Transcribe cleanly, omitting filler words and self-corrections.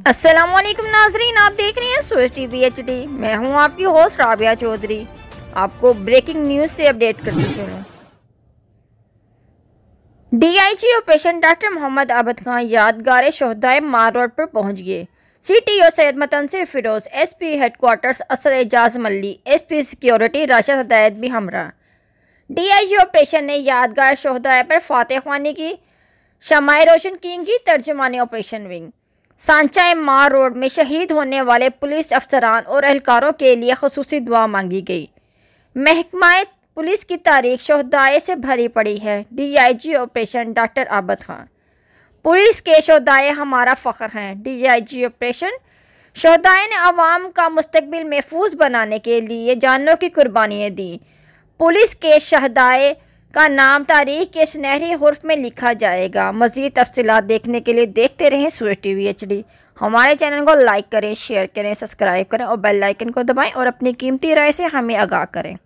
अस्सलामुअलैकुम नाजरीन, आप देख रहे हैं सोच टीवी HD। मैं हूं आपकी होस्ट राबिया चौधरी। आपको ब्रेकिंग न्यूज से अपडेट करती चलूं। DIG operation doctor Mohammad Abad Khan Yadgar Shuhada Mall Road पर पहुंच गए। CTO Syed Matansir Feroz, SP headquarters Asad Ejaz Malli, SP security Rashid Hidayat भी हमरा। DIG ऑपरेशन ने यादगार शहदाए पर फातह ख्वानी की, शमाए रोशन की तर्जुमानी ऑपरेशन विंग। सांचा मार रोड में शहीद होने वाले पुलिस अफसरान और एहलकारों के लिए खसूसी दुआ मांगी गई। महकमा पुलिस की तारीख शहदाए से भरी पड़ी है। DIG operation doctor Abad Khan, police के शहदाए हमारा फ़ख्र हैं। DIG ऑपरेशन शहदाए ने अवाम का मुस्तकबिल महफूज बनाने के लिए जानों की कुर्बानियाँ दी। पुलिस के शहदाए का नाम तारीख के सुनहरी हुर्फ में लिखा जाएगा। मज़ीद तफसीलात देखने के लिए देखते रहें सोच टीवी HD। हमारे चैनल को लाइक करें, शेयर करें, सब्सक्राइब करें और बेल आइकन को दबाएं और अपनी कीमती राय से हमें आगाह करें।